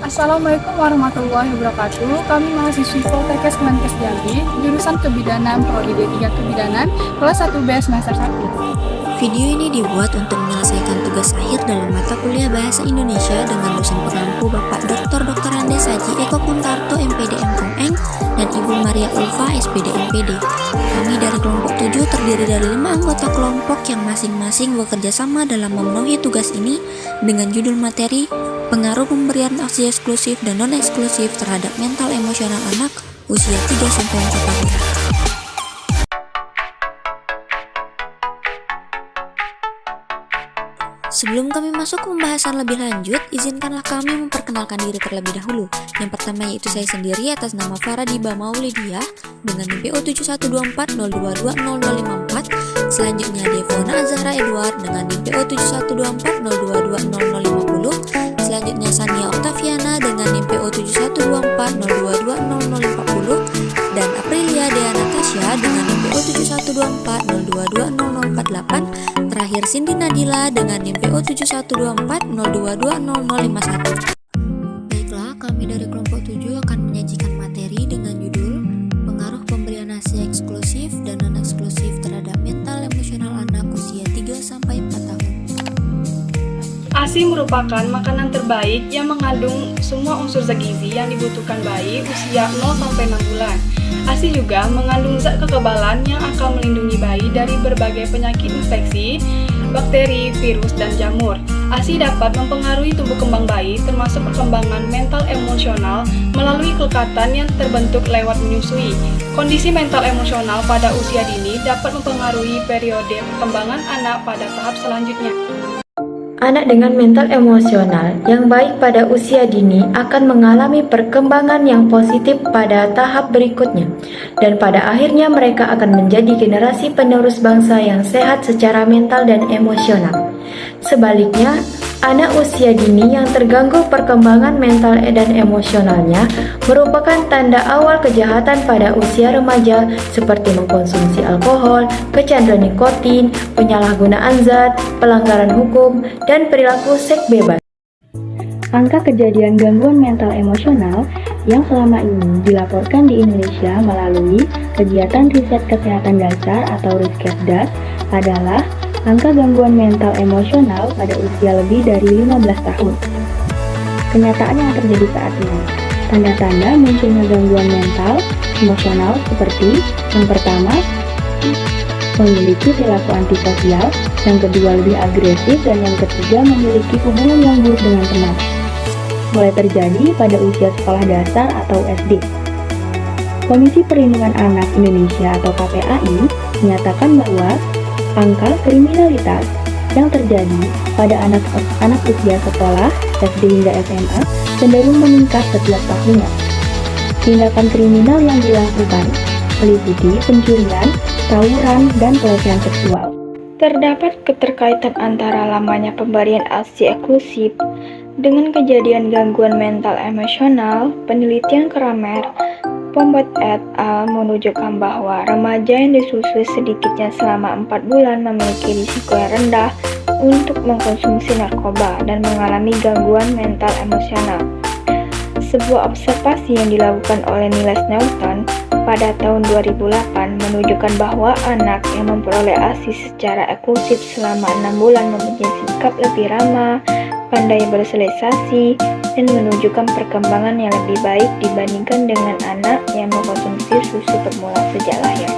Assalamualaikum warahmatullahi wabarakatuh. Kami mahasiswi Poltekkes Kemenkes Jambi, jurusan Kebidanan Prodi D3 Kebidanan, kelas 1B semester 1. Video ini dibuat untuk menyelesaikan tugas akhir dalam mata kuliah Bahasa Indonesia dengan dosen pengampu Bapak Dr. Andes Haji Eko Kuntarto MPD MKOM dan Ibu Maria Ulfa SPD MPD. Kami dari kelompok 7 terdiri dari 5 anggota kelompok yang masing-masing bekerja sama dalam memenuhi tugas ini dengan judul materi pengaruh pemberian aksi eksklusif dan non-eksklusif terhadap mental emosional anak usia 3-4 tahun. Sebelum kami masuk ke pembahasan lebih lanjut, izinkanlah kami memperkenalkan diri terlebih dahulu. Yang pertama yaitu saya sendiri atas nama Faradiba Maulidia dengan NIM PO 7124022054. Selanjutnya Devona Azahra Edward dengan NIM PO 7124022050. Selanjutnya Sania Oktaviana dengan NIM PO 7124022040 dan Aprilia Dea Natasha dengan NIM PO 7124022048. Terakhir Cindy Nadila dengan NIM PO 7124022051. Baiklah, kami dari kelompok 7 akan menyajikan materi dengan judul pengaruh pemberian ASI eksklusif dan non-eksklusif terhadap mental emosional anak usia 3-4 tahun. ASI merupakan makanan terbaik yang mengandung semua unsur zat gizi yang dibutuhkan bayi usia 0-6 bulan. ASI juga mengandung zat kekebalan yang akan melindungi bayi dari berbagai penyakit infeksi, bakteri, virus, dan jamur. ASI dapat mempengaruhi tumbuh kembang bayi termasuk perkembangan mental emosional melalui kelekatan yang terbentuk lewat menyusui. Kondisi mental emosional pada usia dini dapat mempengaruhi periode perkembangan anak pada tahap selanjutnya. Anak dengan mental emosional yang baik pada usia dini akan mengalami perkembangan yang positif pada tahap berikutnya, dan pada akhirnya mereka akan menjadi generasi penerus bangsa yang sehat secara mental dan emosional. Sebaliknya, anak usia dini yang terganggu perkembangan mental dan emosionalnya merupakan tanda awal kejahatan pada usia remaja seperti mengkonsumsi alkohol, kecanduan nikotin, penyalahgunaan zat, pelanggaran hukum, dan perilaku seks bebas. Angka kejadian gangguan mental emosional yang selama ini dilaporkan di Indonesia melalui kegiatan riset kesehatan dasar atau Riskesdas adalah angka gangguan mental emosional pada usia lebih dari 15 tahun. Kenyataan yang terjadi saat ini, tanda-tanda munculnya gangguan mental emosional seperti yang pertama, memiliki perilaku antisosial, yang kedua lebih agresif, dan yang ketiga memiliki hubungan yang buruk dengan teman. Mulai terjadi pada usia sekolah dasar atau SD. Komisi Perlindungan Anak Indonesia atau KPAI menyatakan bahwa angka kriminalitas yang terjadi pada anak usia sekolah, SD hingga SMA cenderung meningkat setiap tahunnya. Tindakan kriminal yang dilakukan meliputi pencurian, tawuran, dan pelecehan seksual. Terdapat keterkaitan antara lamanya pemberian ASI eksklusif dengan kejadian gangguan mental emosional. Penelitian Kramer Pombot et al. Menunjukkan bahwa remaja yang disusui sedikitnya selama 4 bulan memiliki risiko yang rendah untuk mengkonsumsi narkoba dan mengalami gangguan mental emosional. Sebuah observasi yang dilakukan oleh Niles Newton pada tahun 2008 menunjukkan bahwa anak yang memperoleh ASI secara eksklusif selama 6 bulan mempunyai sikap lebih ramah, pandai bersosialisasi, dan menunjukkan perkembangan yang lebih baik dibandingkan dengan anak yang mengkonsumsi susu formula sejak lahir.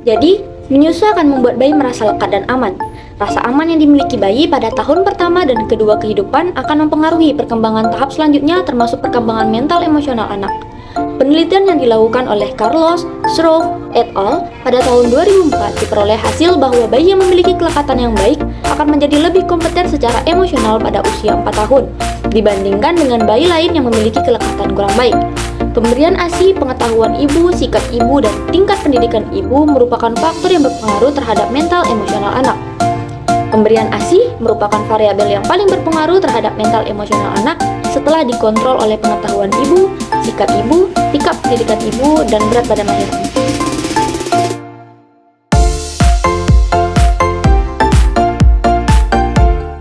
Jadi, menyusui akan membuat bayi merasa lekat dan aman. Rasa aman yang dimiliki bayi pada tahun pertama dan kedua kehidupan akan mempengaruhi perkembangan tahap selanjutnya termasuk perkembangan mental emosional anak. Penelitian yang dilakukan oleh Carlos Stroh et al. Pada tahun 2004 diperoleh hasil bahwa bayi yang memiliki kelekatan yang baik akan menjadi lebih kompeten secara emosional pada usia 4 tahun dibandingkan dengan bayi lain yang memiliki kelekatan kurang baik. Pemberian ASI, pengetahuan ibu, sikap ibu, dan tingkat pendidikan ibu merupakan faktor yang berpengaruh terhadap mental emosional anak. Pemberian ASI merupakan variabel yang paling berpengaruh terhadap mental emosional anak setelah dikontrol oleh pengetahuan ibu, sikap ibu, tingkat pendidikan ibu, dan berat badan lahir.